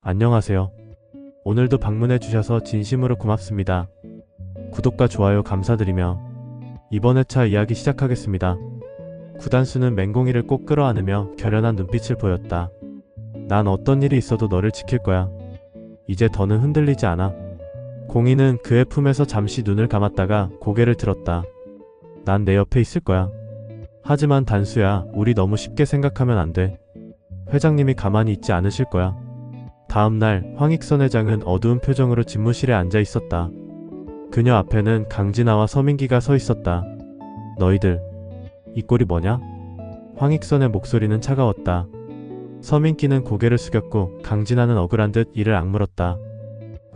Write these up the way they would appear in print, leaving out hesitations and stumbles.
안녕하세요. 오늘도 방문해 주셔서 진심으로 고맙습니다. 구독과 좋아요 감사드리며 이번 회차 이야기 시작하겠습니다. 구단수는 맹공이를 꼭 끌어안으며 결연한 눈빛을 보였다. 난 어떤 일이 있어도 너를 지킬 거야. 이제 더는 흔들리지 않아. 공이는 그의 품에서 잠시 눈을 감았다가 고개를 들었다. 난 내 옆에 있을 거야. 하지만 단수야, 우리 너무 쉽게 생각하면 안 돼. 회장님이 가만히 있지 않으실 거야. 다음날 황익선 회장은 어두운 표정으로 집무실에 앉아 있었다. 그녀 앞에는 강진아와 서민기가 서 있었다. 너희들, 이 꼴이 뭐냐? 황익선의 목소리는 차가웠다. 서민기는 고개를 숙였고 강진아는 억울한 듯 이를 악물었다.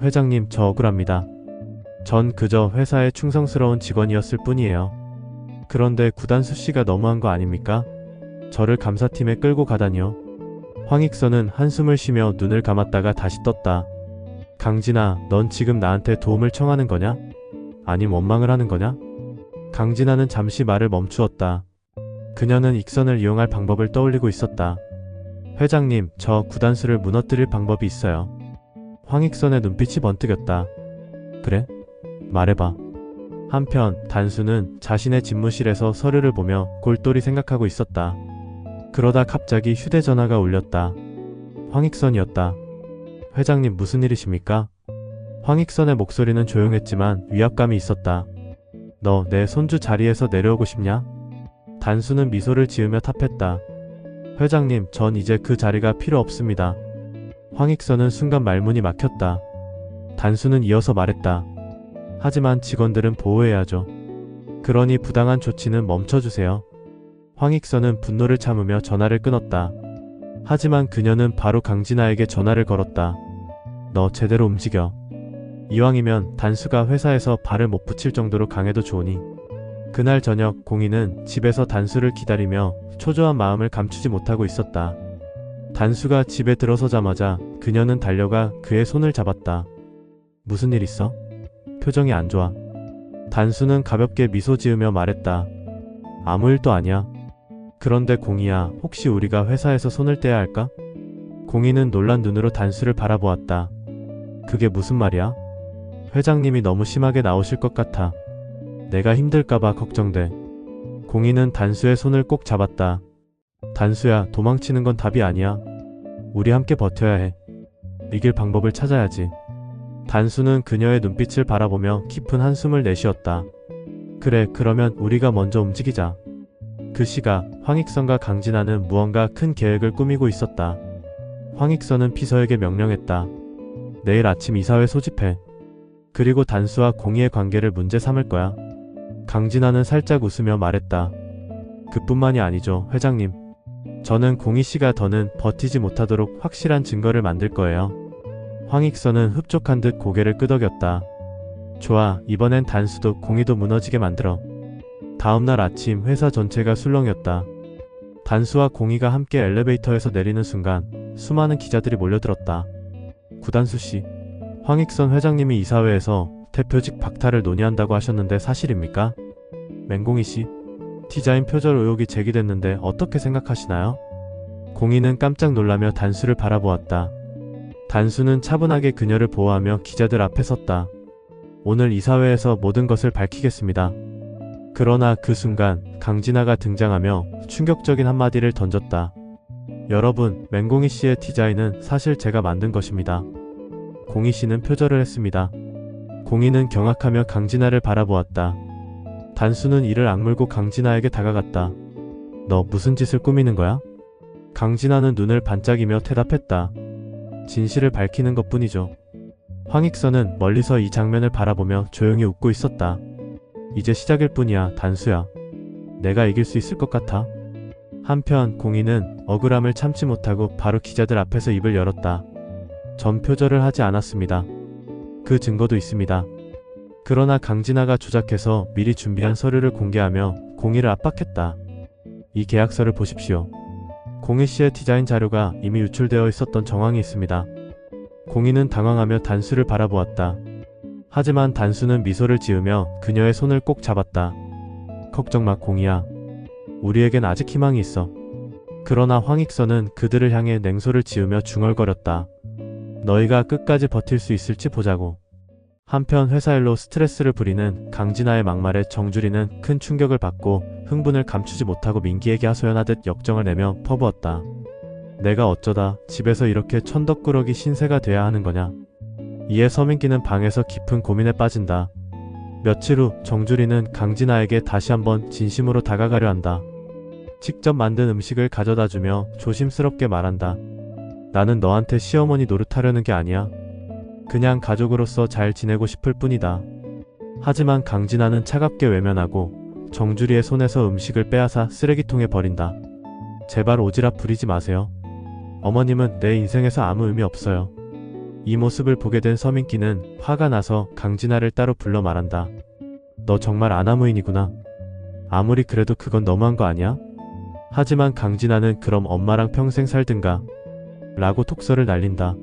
회장님, 저 억울합니다. 전 그저 회사의 충성스러운 직원이었을 뿐이에요. 그런데 구단수 씨가 너무한 거 아닙니까? 저를 감사팀에 끌고 가다니요. 황익선은 한숨을 쉬며 눈을 감았다가 다시 떴다. 강진아, 넌 지금 나한테 도움을 청하는 거냐? 아님 원망을 하는 거냐? 강진아는 잠시 말을 멈추었다. 그녀는 익선을 이용할 방법을 떠올리고 있었다. 회장님, 저 구단수를 무너뜨릴 방법이 있어요. 황익선의 눈빛이 번뜩였다. 그래? 말해봐. 한편 단수는 자신의 집무실에서 서류를 보며 골똘히 생각하고 있었다. 그러다 갑자기 휴대전화가 울렸다. 황익선이었다. 회장님, 무슨 일이십니까? 황익선의 목소리는 조용했지만 위압감이 있었다. 너 내 손주 자리에서 내려오고 싶냐? 단수는 미소를 지으며 탑했다. 회장님, 전 이제 그 자리가 필요 없습니다. 황익선은 순간 말문이 막혔다. 단수는 이어서 말했다. 하지만 직원들은 보호해야죠. 그러니 부당한 조치는 멈춰주세요. 황익선은 분노를 참으며 전화를 끊었다. 하지만 그녀는 바로 강진아에게 전화를 걸었다. 너 제대로 움직여. 이왕이면 단수가 회사에서 발을 못 붙일 정도로 강해도 좋으니. 그날 저녁 공희는 집에서 단수를 기다리며 초조한 마음을 감추지 못하고 있었다. 단수가 집에 들어서자마자 그녀는 달려가 그의 손을 잡았다. 무슨 일 있어? 표정이 안 좋아. 단수는 가볍게 미소 지으며 말했다. 아무 일도 아니야. 그런데 공희야, 혹시 우리가 회사에서 손을 떼야 할까? 공희는 놀란 눈으로 단수를 바라보았다. 그게 무슨 말이야? 회장님이 너무 심하게 나오실 것 같아. 내가 힘들까봐 걱정돼. 공희는 단수의 손을 꼭 잡았다. 단수야, 도망치는 건 답이 아니야. 우리 함께 버텨야 해. 이길 방법을 찾아야지. 단수는 그녀의 눈빛을 바라보며 깊은 한숨을 내쉬었다. 그래, 그러면 우리가 먼저 움직이자. 그 시각 황익선과 강진아는 무언가 큰 계획을 꾸미고 있었다. 황익선은 비서에게 명령했다. 내일 아침 이사회 소집해. 그리고 단수와 공희의 관계를 문제 삼을 거야. 강진아는 살짝 웃으며 말했다. 그뿐만이 아니죠, 회장님. 저는 공희씨가 더는 버티지 못하도록 확실한 증거를 만들 거예요. 황익선은 흡족한 듯 고개를 끄덕였다. 좋아, 이번엔 단수도 공희도 무너지게 만들어. 다음날 아침 회사 전체가 술렁이었다. 단수와 공희가 함께 엘리베이터에서 내리는 순간 수많은 기자들이 몰려들었다. 구단수씨, 황익선 회장님이 이사회에서 대표직 박탈을 논의한다고 하셨는데 사실입니까? 맹공희씨, 디자인 표절 의혹이 제기됐는데 어떻게 생각하시나요? 공희는 깜짝 놀라며 단수를 바라보았다. 단수는 차분하게 그녀를 보호하며 기자들 앞에 섰다. 오늘 이사회에서 모든 것을 밝히겠습니다. 그러나 그 순간 강진아가 등장하며 충격적인 한마디를 던졌다. 여러분, 맹공희 씨의 디자인은 사실 제가 만든 것입니다. 공희 씨는 표절을 했습니다. 공희는 경악하며 강진아를 바라보았다. 단수는 이를 악물고 강진아에게 다가갔다. 너 무슨 짓을 꾸미는 거야? 강진아는 눈을 반짝이며 대답했다. 진실을 밝히는 것뿐이죠. 황익선은 멀리서 이 장면을 바라보며 조용히 웃고 있었다. 이제 시작일 뿐이야, 단수야. 내가 이길 수 있을 것 같아. 한편 공희는 억울함을 참지 못하고 바로 기자들 앞에서 입을 열었다. 전 표절을 하지 않았습니다. 그 증거도 있습니다. 그러나 강진아가 조작해서 미리 준비한 서류를 공개하며 공희를 압박했다. 이 계약서를 보십시오. 공희 씨의 디자인 자료가 이미 유출되어 있었던 정황이 있습니다. 공희는 당황하며 단수를 바라보았다. 하지만 단수는 미소를 지으며 그녀의 손을 꼭 잡았다. 걱정 마, 공희야. 우리에겐 아직 희망이 있어. 그러나 황익선은 그들을 향해 냉소를 지으며 중얼거렸다. 너희가 끝까지 버틸 수 있을지 보자고. 한편 회사 일로 스트레스를 부리는 강진아의 막말에 정주리는 큰 충격을 받고 흥분을 감추지 못하고 민기에게 하소연하듯 역정을 내며 퍼부었다. 내가 어쩌다 집에서 이렇게 천덕꾸러기 신세가 돼야 하는 거냐. 이에 서민기는 방에서 깊은 고민에 빠진다. 며칠 후 정주리는 강진아에게 다시 한번 진심으로 다가가려 한다. 직접 만든 음식을 가져다주며 조심스럽게 말한다. 나는 너한테 시어머니 노릇하려는 게 아니야. 그냥 가족으로서 잘 지내고 싶을 뿐이다. 하지만 강진아는 차갑게 외면하고 정주리의 손에서 음식을 빼앗아 쓰레기통에 버린다. 제발 오지랖 부리지 마세요. 어머님은 내 인생에서 아무 의미 없어요. 이 모습을 보게 된 서민기는 화가 나서 강진아를 따로 불러 말한다. 너 정말 아나무인이구나. 아무리 그래도 그건 너무한 거 아니야? 하지만 강진아는 그럼 엄마랑 평생 살든가 라고 톡서를 날린다.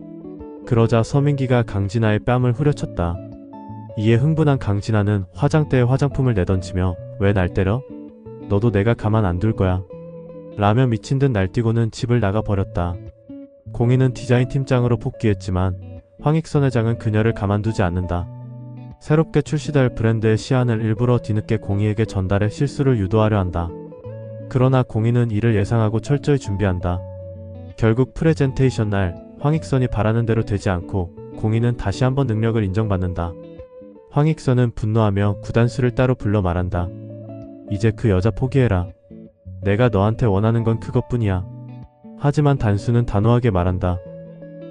그러자 서민기가 강진아의 뺨을 후려쳤다. 이에 흥분한 강진아는 화장대에 화장품을 내던지며 왜 날 때려? 너도 내가 가만 안 둘 거야. 라며 미친 듯 날뛰고는 집을 나가 버렸다. 공희는 디자인 팀장으로 복귀했지만 황익선 회장은 그녀를 가만두지 않는다. 새롭게 출시될 브랜드의 시안을 일부러 뒤늦게 공희에게 전달해 실수를 유도하려 한다. 그러나 공희는 이를 예상하고 철저히 준비한다. 결국 프레젠테이션 날 황익선이 바라는 대로 되지 않고 공희는 다시 한번 능력을 인정받는다. 황익선은 분노하며 구단수를 따로 불러 말한다. 이제 그 여자 포기해라. 내가 너한테 원하는 건 그것뿐이야. 하지만 단수는 단호하게 말한다.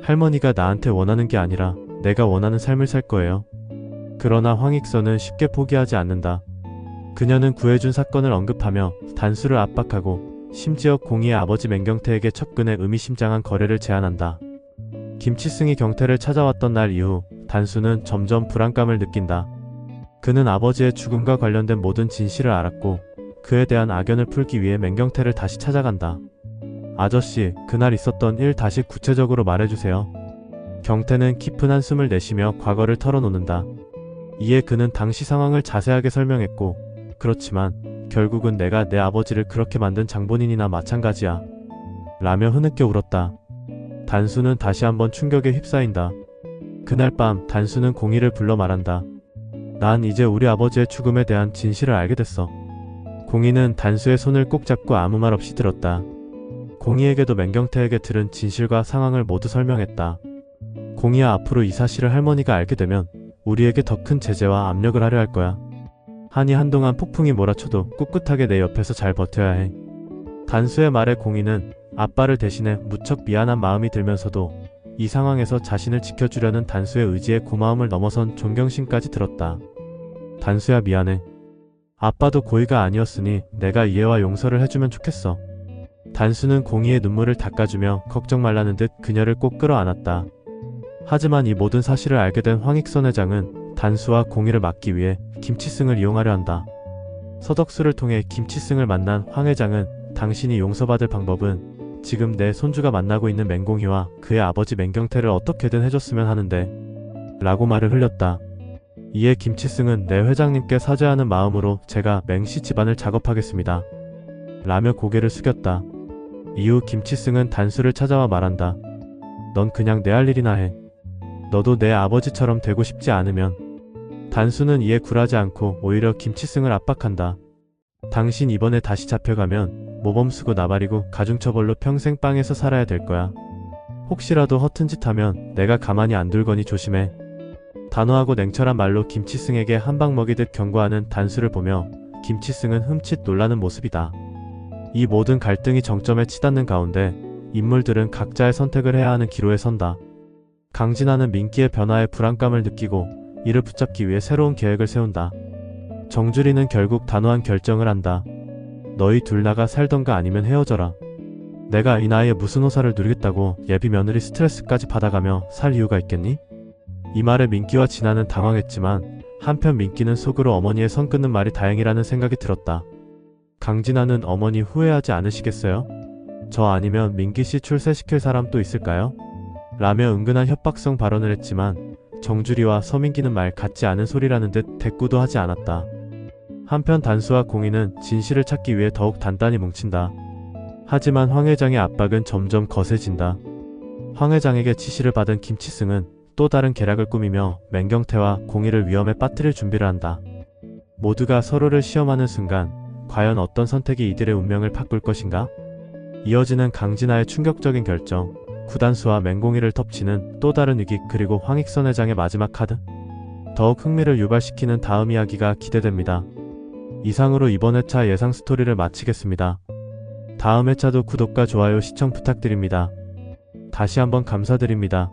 할머니가 나한테 원하는 게 아니라 내가 원하는 삶을 살 거예요. 그러나 황익선은 쉽게 포기하지 않는다. 그녀는 구해준 사건을 언급하며 단수를 압박하고 심지어 공희의 아버지 맹경태에게 척근에 의미심장한 거래를 제안한다. 김치승이 경태를 찾아왔던 날 이후 단수는 점점 불안감을 느낀다. 그는 아버지의 죽음과 관련된 모든 진실을 알았고 그에 대한 악연을 풀기 위해 맹경태를 다시 찾아간다. 아저씨, 그날 있었던 일 다시 구체적으로 말해주세요. 경태는 깊은 한숨을 내쉬며 과거를 털어놓는다. 이에 그는 당시 상황을 자세하게 설명했고 그렇지만 결국은 내가 내 아버지를 그렇게 만든 장본인이나 마찬가지야. 라며 흐느껴 울었다. 단수는 다시 한번 충격에 휩싸인다. 그날 밤 단수는 공희를 불러 말한다. 난 이제 우리 아버지의 죽음에 대한 진실을 알게 됐어. 공희는 단수의 손을 꼭 잡고 아무 말 없이 들었다. 공희에게도 맹경태에게 들은 진실과 상황을 모두 설명했다. 공희야, 앞으로 이 사실을 할머니가 알게 되면 우리에게 더 큰 제재와 압력을 하려 할 거야. 하니 한동안 폭풍이 몰아쳐도 꿋꿋하게 내 옆에서 잘 버텨야 해. 단수의 말에 공희는 아빠를 대신해 무척 미안한 마음이 들면서도 이 상황에서 자신을 지켜주려는 단수의 의지에 고마움을 넘어선 존경심까지 들었다. 단수야, 미안해. 아빠도 고의가 아니었으니 내가 이해와 용서를 해주면 좋겠어. 단수는 공희의 눈물을 닦아주며 걱정 말라는 듯 그녀를 꼭 끌어안았다. 하지만 이 모든 사실을 알게 된 황익선 회장은 단수와 공희를 막기 위해 김치승을 이용하려 한다. 서덕수를 통해 김치승을 만난 황 회장은 당신이 용서받을 방법은 지금 내 손주가 만나고 있는 맹공희와 그의 아버지 맹경태를 어떻게든 해줬으면 하는데 라고 말을 흘렸다. 이에 김치승은 내 회장님께 사죄하는 마음으로 제가 맹씨 집안을 작업하겠습니다. 라며 고개를 숙였다. 이후 김치승은 단수를 찾아와 말한다. 넌 그냥 내 할 일이나 해. 너도 내 아버지처럼 되고 싶지 않으면. 단수는 이에 굴하지 않고 오히려 김치승을 압박한다. 당신 이번에 다시 잡혀가면 모범 쓰고 나발이고 가중처벌로 평생 빵에서 살아야 될 거야. 혹시라도 허튼 짓 하면 내가 가만히 안 둘거니 조심해. 단호하고 냉철한 말로 김치승에게 한방 먹이듯 경고하는 단수를 보며 김치승은 흠칫 놀라는 모습이다. 이 모든 갈등이 정점에 치닫는 가운데 인물들은 각자의 선택을 해야 하는 기로에 선다. 강진아는 민기의 변화에 불안감을 느끼고 이를 붙잡기 위해 새로운 계획을 세운다. 정주리는 결국 단호한 결정을 한다. 너희 둘 나가 살던가 아니면 헤어져라. 내가 이 나이에 무슨 호사를 누리겠다고 예비 며느리 스트레스까지 받아가며 살 이유가 있겠니? 이 말에 민기와 진아는 당황했지만 한편 민기는 속으로 어머니의 선 끊는 말이 다행이라는 생각이 들었다. 강진아는 어머니 후회하지 않으시겠어요? 저 아니면 민기씨 출세시킬 사람 또 있을까요? 라며 은근한 협박성 발언을 했지만 정주리와 서민기는 말 같지 않은 소리라는 듯 대꾸도 하지 않았다. 한편 단수와 공희는 진실을 찾기 위해 더욱 단단히 뭉친다. 하지만 황 회장의 압박은 점점 거세진다. 황 회장에게 지시를 받은 김치승은 또 다른 계략을 꾸미며 맹경태와 공의를 위험에 빠뜨릴 준비를 한다. 모두가 서로를 시험하는 순간 과연 어떤 선택이 이들의 운명을 바꿀 것인가? 이어지는 강진아의 충격적인 결정, 구단수와 맹공의를 덮치는 또 다른 위기, 그리고 황익선 회장의 마지막 카드. 더욱 흥미를 유발시키는 다음 이야기가 기대됩니다. 이상으로 이번 회차 예상 스토리를 마치겠습니다. 다음 회차도 구독과 좋아요, 시청 부탁드립니다. 다시 한번 감사드립니다.